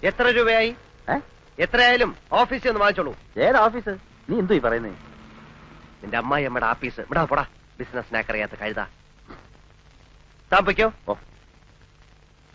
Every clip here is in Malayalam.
എത്ര രൂപയായി? എത്രയായാലും ഓഫീസിൽ ഒന്ന് വാങ്ങിച്ചോളൂ. ഏത് ഓഫീസ്? നീ എന്തോ ഈ പറയുന്നേ? നിന്റെ അമ്മായി അമ്മയുടെ ആഫീസ്. ഇവിടെ പോടാ, ബിസിനസ് സ്നാക്കറിയാത്ത കഴുതാ. താമസിക്കോ? ഓ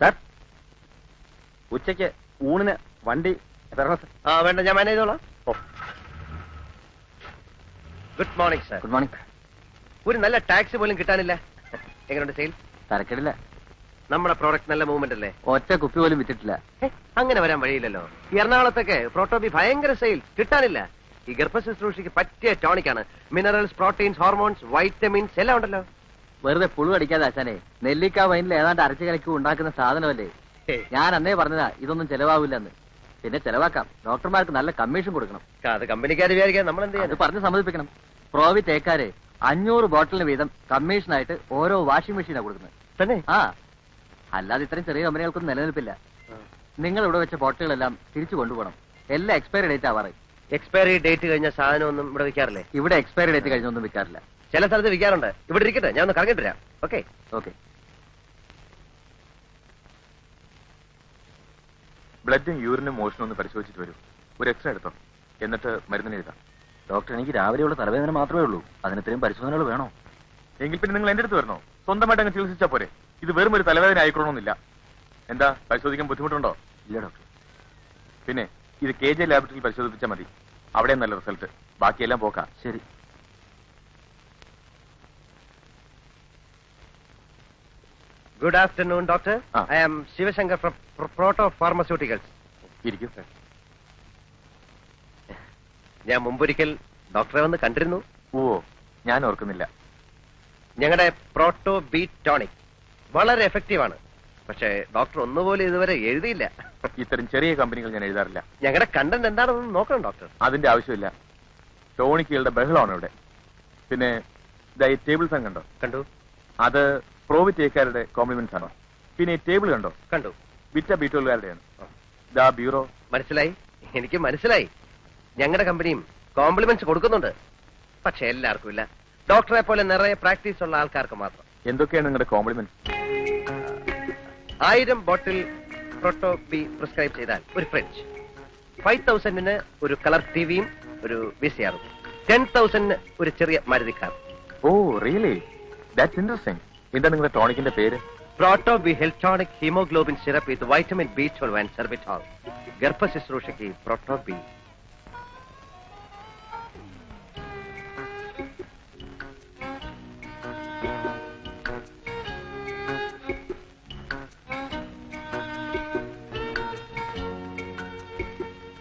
സാർ, ഉച്ചയ്ക്ക് ഊണിന് വണ്ടി വേണ്ട, ഞാൻ മാനേജ് ചെയ്തോളാം. Oh, good morning sir. Good morning. ഒരു നല്ല ടാക്സി പോലും കിട്ടാനില്ല. എങ്ങനെയുണ്ട് സെയിൽ? തരക്കേടില്ല. നമ്മുടെ പ്രോഡക്റ്റ് നല്ല മൂവ്മെന്റ് അല്ലേ? ഒറ്റ കുപ്പി പോലും വിറ്റിട്ടില്ല. അങ്ങനെ വരാൻ വഴിയില്ലല്ലോ. ഈ എറണാകുളത്തൊക്കെ പ്രോട്ടോബി ഭയങ്കര സെയിൽ, കിട്ടാനില്ല. ഈ ഗർഭശുശ്രൂഷയ്ക്ക് പറ്റിയ ടോണിക്കാണ്. മിനറൽസ്, പ്രോട്ടീൻസ്, ഹോർമോൺസ്, വൈറ്റമിൻസ് എല്ലാം ഉണ്ടല്ലോ. വെറുതെ പുഴു അടിക്കാതെ ആശാനെ, നെല്ലിക്ക വൈനിൽ ഏതാണ്ട് അരച്ചു കലക്കി ഉണ്ടാക്കുന്ന സാധനമല്ലേ. ഞാൻ അന്നേ പറഞ്ഞതാ ഇതൊന്നും ചെലവാവില്ലെന്ന്. പിന്നെ ചെലവാക്കാം, ഡോക്ടർമാർക്ക് നല്ല കമ്മീഷൻ കൊടുക്കണം. അത് കമ്പനിക്കാർ വിചാരിക്കാൻ നമ്മൾ എന്ത് ചെയ്യാൻ? പറഞ്ഞ് സമ്മതിപ്പിക്കണം. പ്രോവി തേക്കാര് 500 ബോട്ടിലിന് വീതം കമ്മീഷനായിട്ട് ഓരോ വാഷിംഗ് മെഷീനാണ് കൊടുക്കുന്നത്. തന്നെ? ആ, അല്ലാതെ ഇത്രയും ചെറിയ കമ്പനികൾക്കൊന്നും നിലനിൽപ്പില്ല. നിങ്ങൾ ഇവിടെ വെച്ച ബോട്ടിലുകളെല്ലാം തിരിച്ചു കൊണ്ടുപോകണം. എല്ലാം എക്സ്പയറി ഡേറ്റ് ആവാറ്. എക്സ്പയറി ഡേറ്റ് കഴിഞ്ഞ സാധനം ഒന്നും ഇവിടെ വിൽക്കാറില്ലേ? ഇവിടെ എക്സ്പയറി ഡേറ്റ് കഴിഞ്ഞൊന്നും വിൽക്കാറില്ല. ചില സ്ഥലത്ത് വിൽക്കാറുണ്ട്. ഇവിടെ ഇരിക്കട്ടെ, ഞാൻ ഒന്ന് കറങ്ങിട്ട് വരാം. Okay okay. ബ്ലഡും യൂറിനും മോഷനും ഒന്ന് പരിശോധിച്ചിട്ട് വരൂ. ഒരു എക്സ്റേ എടുത്തോ, എന്നിട്ട് മരുന്നിന് എഴുതാം. ഡോക്ടർ, എനിക്ക് രാവിലെയുള്ള തലവേദന മാത്രമേ ഉള്ളൂ. അതിന് ഇത്രയും പരിശോധനകൾ വേണോ? എങ്കിൽ പിന്നെ നിങ്ങൾ എന്റെ അടുത്ത് വരണോ? സ്വന്തമായിട്ട് അങ്ങ് ചികിത്സിച്ചാ പോരെ. ഇത് വെറും ഒരു തലവേദന ആയിക്കൊള്ളണമെന്നില്ല. എന്താ, പരിശോധിക്കാൻ ബുദ്ധിമുട്ടുണ്ടോ? ഇല്ല ഡോക്ടർ. പിന്നെ ഇത് KJ ലാബറട്ടറിയിൽ പരിശോധിപ്പിച്ചാൽ മതി. അവിടെ നല്ല റിസൾട്ട്. ബാക്കിയെല്ലാം പോക്കാം. ശരി. Good afternoon doctor. I am Sivasankar from proto pharmaceuticals. ഇരിക്കും സാർ. ഞാൻ മുമ്പൊരിക്കൽ ഡോക്ടറെ വന്ന് കണ്ടിരുന്നു. ഓ, ഞാൻ ഓർക്കുന്നില്ല. ഞങ്ങളുടെ പ്രോട്ടോ ബീറ്റ് ടോണിക് വളരെ എഫക്റ്റീവാണ്. പക്ഷേ ഡോക്ടർ ഒന്നുപോലെ ഇതുവരെ എഴുതിയില്ല. ഇത്തരം ചെറിയ കമ്പനികൾ ഞാൻ എഴുതാറില്ല. ഞങ്ങളുടെ കണ്ടന്റ് എന്താണെന്ന് നോക്കണം ഡോക്ടർ. അതിന്റെ ആവശ്യമില്ല. ടോണിക്കുകളുടെ ബഹളമാണ് ഇവിടെ. പിന്നെ ഈ ടേബിൾ ഫാൻ കണ്ടോ? കണ്ടു. അത് പ്രോവിറ്റേക്കാരുടെ കോംപ്ലിമെന്റ്സ് ആണോ? പിന്നെ ഈ ടേബിൾ കണ്ടോ? കണ്ടു. വിറ്റ ബീറ്റോളുകാരുടെയാണ്. ദാ ബ്യൂറോ. മനസ്സിലായി, എനിക്ക് മനസ്സിലായി. ഞങ്ങളുടെ കമ്പനിയും കോംപ്ലിമെന്റ്സ് കൊടുക്കുന്നുണ്ട്. പക്ഷെ എല്ലാവർക്കും ഇല്ല. ഡോക്ടറെ പോലെ നിറയെ പ്രാക്ടീസ് ഉള്ള ആൾക്കാർക്ക് മാത്രം. എന്തൊക്കെയാണ് നിങ്ങളുടെ compliments? 1000 bottle Proto B prescribe ചെയ്താൽ ഒരു ഫ്രിഡ്ജ്, 5000 ഒരു കളർ ടിവിയും ഒരു VCR, 10,000 ഒരു ചെറിയ Maruti car. Oh really, that's interesting. എന്താ നിങ്ങളുടെ ടോണിക്കിന്റെ പേര്? Proto B health tonic haemoglobin syrup with vitamin B12 and sorbitol. ഗർഭശുശ്രൂഷയ്ക്ക് പ്രോട്ടോ ബി.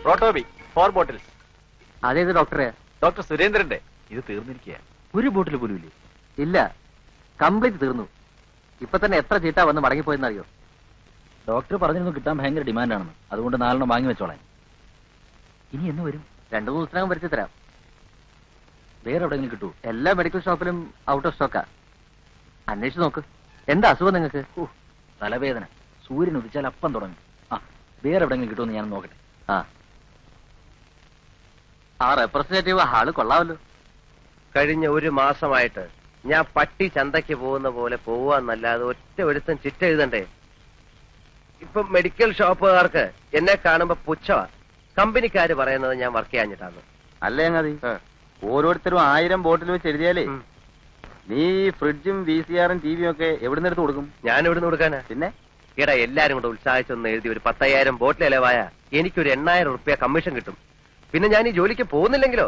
Proto B 4 bottles. അതേത് ഡോക്ടറെ? ഡോക്ടർ സുരേന്ദ്രന്റെ. ഇത് തീർന്നിരിക്കുക. ഒരു ബോട്ടിൽ പോലും ഇല്ലേ? ഇല്ല, കംപ്ലീറ്റ് തീർന്നു. ഇപ്പൊ തന്നെ എത്ര ചീട്ടാ വന്ന് മടങ്ങിപ്പോയെന്നറിയോ? ഡോക്ടർ പറഞ്ഞിരുന്നു കിട്ടാൻ ഭയങ്കര ഡിമാൻഡാണെന്ന്. അതുകൊണ്ട് 4 വാങ്ങി വെച്ചോളാം. ഇനി എന്ന് വരും? 2-3 ദിവസത്തിനകം വരുത്തി തരാം. വേറെ എവിടെയെങ്കിലും കിട്ടൂ? എല്ലാ മെഡിക്കൽ ഷോപ്പിലും ഔട്ട് ഓഫ് സ്റ്റോക്കാ. അന്വേഷിച്ച് നോക്ക്. എന്താ അസുഖം നിങ്ങൾക്ക്? തലവേദന. സൂര്യൻ ഉദിച്ചാൽ അപ്പം തുടങ്ങും. വേറെ എവിടെയെങ്കിലും കിട്ടുമെന്ന് ഞാൻ നോക്കട്ടെ. ആ റെപ്രസെന്റേറ്റീവ് ആള് കൊള്ളാമല്ലോ. കഴിഞ്ഞ 1 മാസമായിട്ട് ഞാൻ പട്ടി ചന്തയ്ക്ക് പോകുന്ന പോലെ പോവാന്നല്ലാതെ ഒറ്റ ഒരുത്തൻ ചിറ്റ എഴുതണ്ടേ. ഇപ്പൊ മെഡിക്കൽ ഷോപ്പുകാർക്ക് എന്നെ കാണുമ്പോ പുച്ഛമാ. കമ്പനിക്കാര് പറയുന്നത് ഞാൻ വർക്ക് ചെയ്യാഞ്ഞിട്ടാണ്. അല്ലേ അങ്ങതി, ഓരോരുത്തരും 1000 ബോട്ടിൽ വെച്ച് എഴുതിയാലേ നീ ഫ്രിഡ്ജും VCRും ടിവിയും ഒക്കെ എവിടുന്ന് എടുത്ത് കൊടുക്കും? ഞാൻ എവിടുന്ന് കൊടുക്കാനാ? പിന്നെ ഈടാ എല്ലാരും കൂടെ ഉത്സാഹിച്ചൊന്ന് എഴുതി ഒരു 10,000 ബോട്ടിൽ ഇലവായ എനിക്കൊരു 8,000 റുപ്യ കമ്മീഷൻ കിട്ടും. പിന്നെ ഞാൻ ഈ ജോലിക്ക് പോകുന്നില്ലെങ്കിലോ?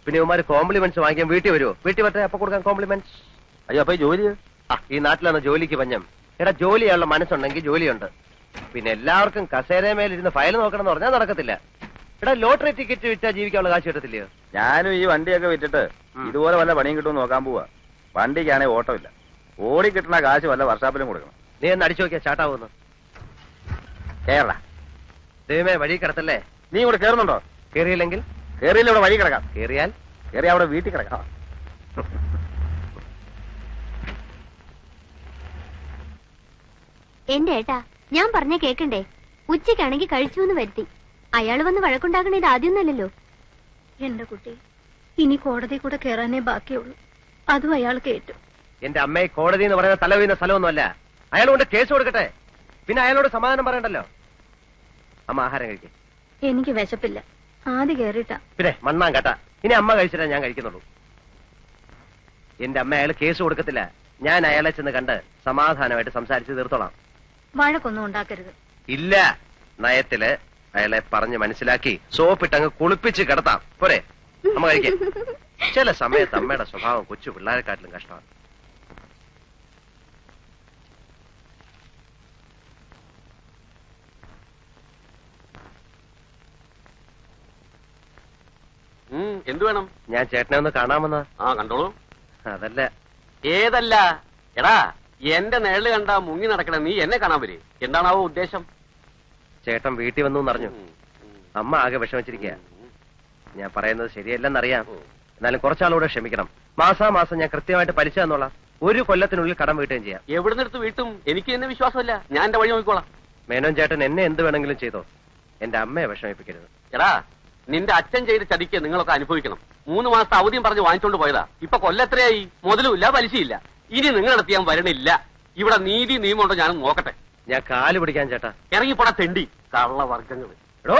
പിന്നെ ഇവന്മാര് കോംപ്ലിമെന്റ്സ് വാങ്ങിക്കാൻ വീട്ടിൽ വരുമോ? വീട്ടിൽ പറ്റേ അപ്പൊ കൊടുക്കാൻ കോംപ്ലിമെന്റ്സ്. അയ്യോ, അപ്പൊ ജോലി ഈ നാട്ടിലാണ് ജോലിക്ക് പഞ്ഞം. എടാ, ജോലി ചെയ്യാനുള്ള മനസ്സുണ്ടെങ്കിൽ ജോലിയുണ്ട്. പിന്നെ എല്ലാവർക്കും കസേരമേലിരുന്ന് ഫയൽ നോക്കണം എന്ന് പറഞ്ഞാൽ നടക്കത്തില്ല. എടാ, ലോട്ടറി ടിക്കറ്റ് വിറ്റാ ജീവിക്കാനുള്ള കാശ് കിട്ടത്തില്ലയോ? ഞാനും ഈ വണ്ടിയൊക്കെ വിറ്റിട്ട് ഇതുപോലെ വല്ല പണിയും കിട്ടുമെന്ന് നോക്കാൻ പോവാ. വണ്ടിക്കാണെങ്കിൽ ഓട്ടമില്ല. ഓടി കിട്ടുന്ന കാശ് വല്ല വർഷാപ്പിലും കൊടുക്കണം. നീ ഒന്ന് അടിച്ചു നോക്കിയാ ചാട്ടാവുന്നു. കേരള ദൈവമേ, വഴി കിടത്തല്ലേ. നീ ഇവിടെ കേറുന്നുണ്ടോ? കേറിയില്ലെങ്കിൽ? കേറിയില്ല, ഇവിടെ വഴി കിടക്കാം. കേറിയാൽ? കേറി അവിടെ വീട്ടിൽ കിടക്കാം. എന്റെ ഏട്ടാ, ഞാൻ പറഞ്ഞ കേക്കണ്ടേ? ഉച്ചയ്ക്കാണെങ്കിൽ കഴിച്ചു എന്ന് വരുത്തി. അയാൾ വന്ന് വഴക്കുണ്ടാക്കണ ഇത് ആദ്യമൊന്നല്ലല്ലോ. എന്റെ കുട്ടി, ഇനി കോടതി കൂടെ കയറാനേ ബാക്കിയുള്ളൂ. അതും അയാൾ കേട്ടു. എന്റെ അമ്മയെ കോടതി എന്ന് പറയുന്ന തല വീഴുന്ന സ്ഥലമൊന്നുമല്ല. അയാൾ കൊണ്ട് കേസ് കൊടുക്കട്ടെ. പിന്നെ അയാളോട് സമാധാനം പറയണ്ടല്ലോ. അമ്മ ആഹാരം കഴിക്കേ. എനിക്ക് വിശപ്പില്ല, ആദ്യം കേറിട്ടാ. പിന്നെ മണ്ണാൻ കേട്ടാ, ഇനി അമ്മ കഴിച്ചിട്ടാ ഞാൻ കഴിക്കുന്നുള്ളൂ. എന്റെ അമ്മ അയാൾ കേസ് കൊടുക്കത്തില്ല. ഞാൻ അയാളെ ചെന്ന് കണ്ട് സമാധാനമായിട്ട് സംസാരിച്ച് തീർത്തോളാം. വഴക്കൊന്നും ഉണ്ടാക്കരുത്. ഇല്ല, നയത്തില് അയാളെ പറഞ്ഞ് മനസ്സിലാക്കി സോപ്പിട്ടങ്ങ് കുളിപ്പിച്ച് കിടത്താം. പോരെ അമ്മ കഴിക്കേ. ചില സമയത്ത് അമ്മയുടെ സ്വഭാവം കൊച്ചു പിള്ളേരെക്കാട്ടിലും കഷ്ടമാണ്. എന്ത് വേണം? ഞാൻ ചേട്ടനെ ഒന്ന് കാണാമെന്നാ. ആ കണ്ടോളൂ. അതല്ല. ഏതല്ല എടാ, എന്റെ നിഴല് കണ്ട മുങ്ങി നടക്കണ നീ എന്നെ കാണാൻ വരെ. എന്താണാവോ ഉദ്ദേശം? ചേട്ടൻ വീട്ടിൽ വന്നു എന്നറിഞ്ഞു. അമ്മ ആകെ വിഷമിച്ചിരിക്കുക. ഞാൻ പറയുന്നത് ശരിയല്ലെന്നറിയാം, എന്നാലും കുറച്ചാളൂടെ ക്ഷമിക്കണം. മാസാമാസം ഞാൻ കൃത്യമായിട്ട് പലിശ തന്നോളാം. 1 കൊല്ലത്തിനുള്ളിൽ കടം വീട്ടുകയും ചെയ്യാം. എവിടുന്നെടുത്ത് വീട്ടും? എനിക്ക് എന്നെ വിശ്വാസമല്ല. ഞാൻ എന്റെ വഴി നോക്കിക്കോളാം. മേനോൻ ചേട്ടൻ എന്നെ എന്ത് വേണമെങ്കിലും ചെയ്തോ, എന്റെ അമ്മയെ വിഷമിപ്പിക്കരുത്. എടാ, നിന്റെ അച്ഛൻ ചെയ്ത് ചതിക്ക് നിങ്ങളൊക്കെ അനുഭവിക്കണം. 3 മാസത്തെ അവധിയും പറഞ്ഞ് വാങ്ങിച്ചോണ്ട് പോയതാ. ഇപ്പൊ കൊല്ലത്രയായി, മുതലുമില്ല പലിശയില്ല. ഇനി നിങ്ങളടുത്ത് ഞാൻ വരണില്ല. ഇവിടെ നീതി നിയമമുണ്ടോ ഞാനും നോക്കട്ടെ. ഞാൻ കാല് പിടിക്കാൻ ചേട്ടാ. ഇറങ്ങിപ്പോടാ തെണ്ടി കള്ളവർഗ്ഗങ്ങള്. എടോ,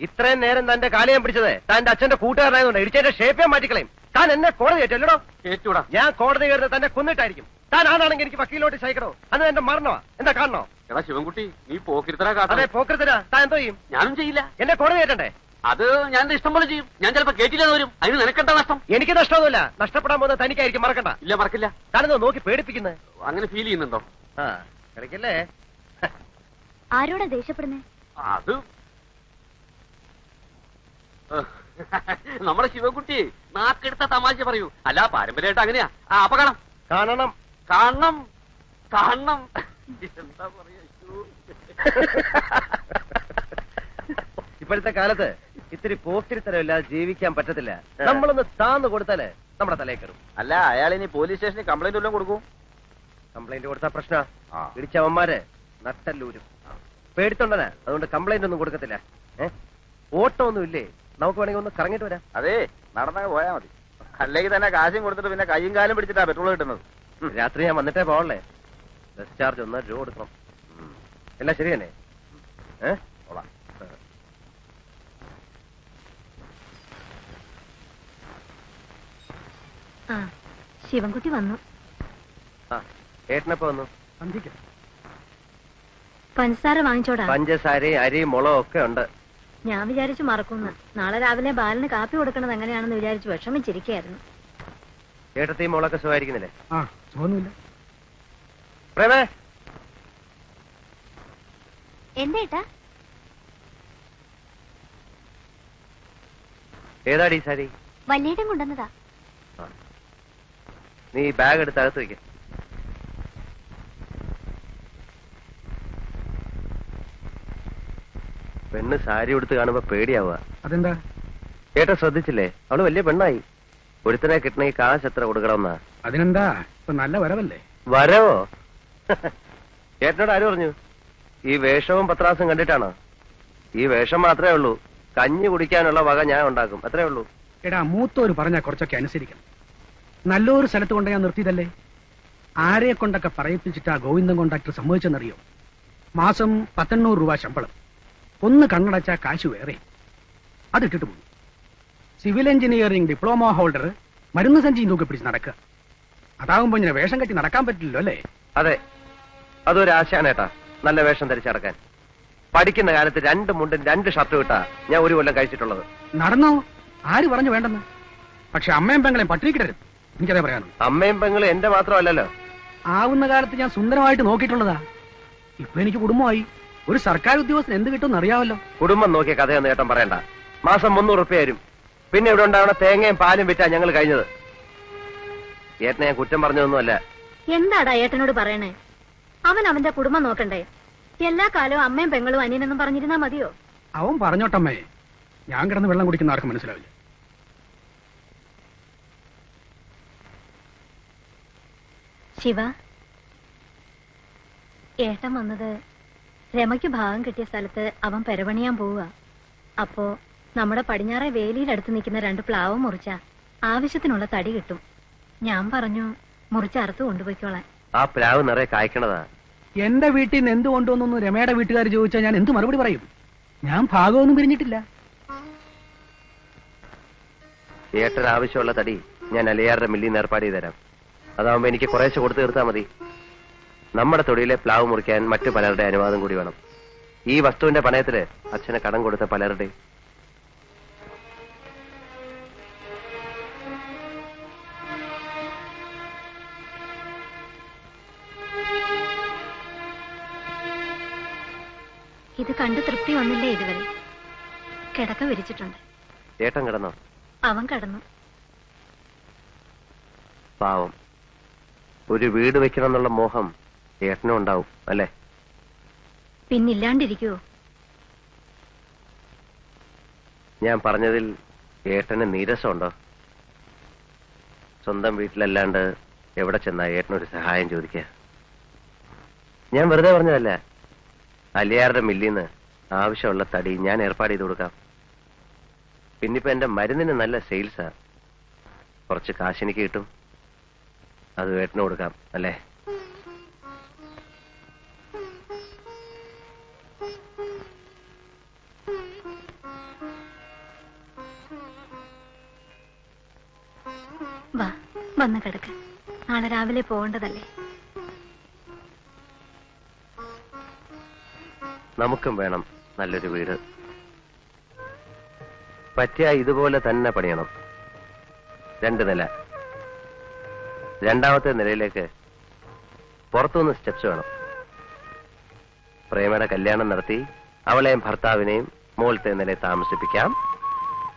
ഇത്രയും നേരം തന്റെ കാല് ഞാൻ പിടിച്ചത് തന്റെ അച്ഛന്റെ കൂട്ടുകാരനായതുകൊണ്ട് ഇടിച്ചതിന്റെ ഷേപ്പ് മാറ്റിക്കളയും. താൻ എന്നെ കോടതി കയറ്റല്ലോ. ഏറ്റൂടാ. ഞാൻ കോടതി കയറുന്നത് തന്നെ കൊന്നിട്ടായിരിക്കും. താൻ ആണാണെങ്കിൽ എനിക്ക് വക്കീലോട്ട് സഹിക്കണോ? അന്ന് എന്റെ മരണമാ. എന്താ കാണണോ? എടാ ശിവൻകുട്ടി, നീ പോക്കിരുത്തരാ അതെ, കാട്ടെ. പോക്കരുത്തരാ. താൻ എന്തോ ചെയ്യും? ഞാനും ചെയ്യില്ല. എന്നെ കോടതി കയറ്റണ്ടേ? അത് ഞാൻ എന്റെ ഇഷ്ടം പോലെ ചെയ്യും. ഞാൻ ചിലപ്പോ കേട്ടില്ലെന്ന് വരും. അതിന് നിനക്കെന്താ നഷ്ടം? എനിക്ക് നഷ്ടമൊന്നുമില്ല. നഷ്ടപ്പെടാൻ പോകുന്നത് തനിക്കായിരിക്കും, മറക്കണ്ട. ഇല്ല, മറക്കില്ല. താനെന്തോ നോക്കി പേടിപ്പിക്കുന്നത്? അങ്ങനെ ഫീൽ ചെയ്യുന്നുണ്ടോ? ആ, കളിക്കല്ലേ. ആരോടാ ദേഷ്യപ്പെടുന്നേ? അത് നമ്മുടെ ശിവൻകുട്ടി നാക്കെടുത്ത തമാശ പറയൂ. അല്ല, പാരമ്പര്യമായിട്ട് അങ്ങനെയാ. അപ്പൊ കാണാം. കാണണം. കാണണം. കാണണം. എന്താ പറയാ? ഇപ്പോഴത്തെ കാലത്ത് ഇത്തിരി പോക്കിരിത്തരമില്ലാതെ ജീവിക്കാൻ പറ്റത്തില്ല. നമ്മളൊന്ന് താന്ന് കൊടുത്താല് നമ്മുടെ തലയിൽ കയറും. അല്ല, അയാൾ ഇനി പോലീസ് സ്റ്റേഷനിൽ കംപ്ലൈന്റ് വല്ലതും കൊടുക്കും? കംപ്ലൈന്റ് കൊടുത്താ പ്രശ്ന. ഇടിച്ചവന്മാര് നട്ടല്ലൂരും. പേടിത്തൊണ്ടനാ, അതുകൊണ്ട് കംപ്ലൈന്റ് ഒന്നും കൊടുക്കത്തില്ല. ഓട്ടം ഒന്നും ഇല്ലേ? നമുക്ക് വേണമെങ്കിൽ ഒന്ന് കറങ്ങിട്ട് വരാം. അതെ, നടന്നങ്ങ് പോയാ മതി. അല്ലെങ്കിൽ തന്നെ കാശും കൊടുത്തിട്ട് പിന്നെ കൈയും കാലും പിടിച്ചിട്ടാ പെട്രോൾ കിട്ടുന്നത്. രാത്രി ഞാൻ വന്നിട്ടേ പോകണല്ലേ. ബസ് ചാർജ് 1 രൂപ കൊടുക്കണം. എല്ലാം ശരി തന്നെ. ആ, ശിവൻകുട്ടി വന്നു. ഏട്ടനപ്പോ വന്നു. പഞ്ചസാര വാങ്ങിച്ചോടാ. പഞ്ചസാരയും അരിയും മുളകും ഒക്കെ ഉണ്ട്. ഞാൻ വിചാരിച്ചു മറക്കുന്നു. നാളെ രാവിലെ ബാലന് കാപ്പി കൊടുക്കണത് എങ്ങനെയാണെന്ന് വിചാരിച്ചു വിഷമിച്ചിരിക്കായിരുന്നു. ഏട്ടത്തെയും മോളൊക്കെ സുഖമായിരിക്കുന്നില്ലേ? തോന്നുന്നില്ല. പ്രേമേ, എന്തേട്ടാ? ഏതാടി ഈ സാരി? വല്യേട്ടൻ കൊണ്ടുവന്നതാ. നീ ബാഗ് എടുത്ത് അകത്ത് വയ്ക്ക. പെണ്ണ് സാരി ഉടുത്ത് കാണുമ്പോ പേടിയാവുക. അതെന്താ? ഏട്ടാ ശ്രദ്ധിച്ചില്ലേ? അവള് വലിയ പെണ്ണായി. ഒരുത്തനെ കിട്ടണമെങ്കിൽ കാശ് എത്ര കൊടുക്കണമെന്നാ? അതിനെന്താ, ഇപ്പൊ നല്ല വരവല്ലേ? വരവോ? ഏട്ടനോട് ആര് പറഞ്ഞു? ഈ വേഷവും പത്രാസും കണ്ടിട്ടാണോ? ഈ വേഷം മാത്രമേ ഉള്ളൂ. കഞ്ഞി കുടിക്കാനുള്ള വക ഞാൻ ഉണ്ടാക്കും, അത്രേ ഉള്ളൂ. എടാ, മൂത്തോര് പറഞ്ഞാ കുറച്ചൊക്കെ അനുസരിക്കണം. നല്ലൊരു സ്ഥലത്ത് കൊണ്ട് ഞാൻ നിർത്തിയതല്ലേ. ആരെ കൊണ്ടൊക്കെ പറയിപ്പിച്ചിട്ടാ ഗോവിന്ദൻ കോൺട്രാക്ടർ സമ്മതിച്ചെന്നറിയോ? മാസം 1,800 രൂപ ശമ്പളം. ഒന്ന് കണ്ണടച്ചാ കാശ് വേറെ. അതിട്ടിട്ട് പോയി. സിവിൽ എഞ്ചിനീയറിംഗ് ഡിപ്ലോമ ഹോൾഡർ മരുന്ന് സഞ്ചിയും തൂക്കി പിടിച്ച് നടക്കുക. അതാകുമ്പോ ഇങ്ങനെ വേഷം കെട്ടി നടക്കാൻ പറ്റില്ലല്ലോ അല്ലേ? അതെ, അതൊരാശാനേട്ടാ, നല്ല വേഷം ധരിച്ചടക്കാൻ. പഠിക്കുന്ന കാലത്ത് 2 മുണ്ടും 2 ഷർട്ടും ഇട്ടാ ഞാൻ 1 കൊല്ലം കഴിച്ചിട്ടുള്ളത്. നടന്നോ? ആര് പറഞ്ഞു വേണ്ടെന്ന്? പക്ഷെ അമ്മയും പെങ്ങളെയും പട്ടിണിക്കിടരുത്, എനിക്കതേ പറയാനുള്ളൂ. അമ്മയും പെങ്ങളും എന്റെ മാത്രമല്ലല്ലോ. ആവുന്ന കാലത്ത് ഞാൻ സുന്ദരമായിട്ട് നോക്കിയിട്ടുള്ളതാ. ഇപ്പൊ എനിക്ക് കുടുംബമായി. ഒരു സർക്കാർ ഉദ്യോഗസ്ഥന് എന്ത് കിട്ടുമെന്ന് അറിയാമല്ലോ. കുടുംബം നോക്കിയ കഥയൊന്നും ഏട്ടൻ പറയണ്ട. മാസം 300 റുപ്യ വരും. പിന്നെ ഇവിടെ ഉണ്ടാവണ തേങ്ങയും പാലും വിറ്റാ ഞങ്ങൾ കഴിഞ്ഞത്. ഏട്ടനെ ഞാൻ കുറ്റം പറഞ്ഞതൊന്നുമല്ല. എന്താടാ ഏട്ടനോട് പറയണേ? അവൻ അവന്റെ കുടുംബം നോക്കണ്ടേ? എല്ലാ കാലവും അമ്മയും പെങ്ങളും അനിയനെന്നും പറഞ്ഞിരുന്നാ മതിയോ? അവൻ പറഞ്ഞോട്ടമ്മേ, ഞാൻ കിടന്ന് വെള്ളം കുടിക്കുന്ന ആർക്കും മനസ്സിലാവില്ല. ശിവ, ഏട്ടൻ വന്നത് രമയ്ക്ക് ഭാഗം കിട്ടിയ സ്ഥലത്ത് അവൻ പെരപണിയാൻ പോവുക. അപ്പോ നമ്മുടെ പടിഞ്ഞാറെ വേലിയിലടുത്ത് നിൽക്കുന്ന 2 പ്ലാവ് മുറിച്ച ആവശ്യത്തിനുള്ള തടി കിട്ടും. ഞാൻ പറഞ്ഞു മുറിച്ചറുത്ത് കൊണ്ടുപോയിക്കോളാൻ. ആ പ്ലാവ് നിറയെ കായ്ക്കണതാ. എന്റെ വീട്ടിൽ നിന്ന് എന്ത് കൊണ്ടുവന്നു രമയുടെ വീട്ടുകാർ ചോദിച്ചാൽ ഞാൻ എന്ത് മറുപടി പറയും? ഞാൻ ഭാഗമൊന്നും പിരിഞ്ഞിട്ടില്ല. ഏട്ടന് ആവശ്യമുള്ള തടി ഞാൻ അലിയാറുടെ മില്ലിൽ ഏർപ്പാട് ചെയ്ത് തരാം. അതാവുമ്പോ എനിക്ക് കുറേശ്ശെ കൊടുത്തു തീർത്താൽ മതി. നമ്മുടെ തൊടിയിലെ പ്ലാവ് മുറിക്കാൻ മറ്റു പലരുടെ അനുവാദം കൂടി വേണം. ഈ വസ്തുവിന്റെ പണയത്തില് അച്ഛന് കടം കൊടുത്ത പലരുടെ. ഇത് കണ്ട് തൃപ്തി വന്നില്ലേ ഇതുവരെ? കിടക്ക വിരിച്ചിട്ടുണ്ട്. ഏട്ടൻ കിടന്നോ? അവൻ കടന്നു. പാവം. ഒരു വീട് വെക്കണം എന്നുള്ള മോഹം ഏട്ടനും ഉണ്ടാവും അല്ലേ? പിന്നില്ലാണ്ടിരിക്കുവോ? ഞാൻ പറഞ്ഞതിൽ ഏട്ടന് നീരസമുണ്ടോ? സ്വന്തം വീട്ടിലല്ലാണ്ട് എവിടെ ചെന്നാ ഏട്ടനൊരു സഹായം ചോദിക്കുക? ഞാൻ വെറുതെ പറഞ്ഞതല്ല. അലിയാറുടെ മില്ലിന്ന് ആവശ്യമുള്ള തടി ഞാൻ ഏർപ്പാട് ചെയ്ത് കൊടുക്കാം. പിന്നിപ്പോ എന്റെ മരുന്നിന് നല്ല സെയിൽസാ. കുറച്ച് കാശ് എനിക്ക് കിട്ടും. അത് ഏട്ടന് കൊടുക്കാം അല്ലേ? വാ, വന്ന് കിടക്ക്. നാളെ രാവിലെ പോകേണ്ടതല്ലേ? നമുക്കും വേണം നല്ലൊരു വീട്. പറ്റിയ ഇതുപോലെ തന്നെ പണിയണം. 2 നില. 2ാമത്തെ നിലയിലേക്ക് പുറത്തുനിന്ന് സ്റ്റെപ്സ് വേണം. പ്രേമയുടെ കല്യാണം നടത്തി അവളെയും ഭർത്താവിനെയും മുകളിലത്തെ നിലയിൽ താമസിപ്പിക്കാം.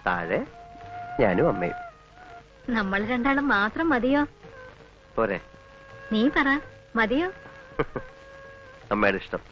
താഴെ ഞാനും അമ്മയും. നമ്മൾ രണ്ടാളും മാത്രം മതിയോ? പോരെ? നീ പറ, മതിയോ? അമ്മയുടെ ഇഷ്ടം.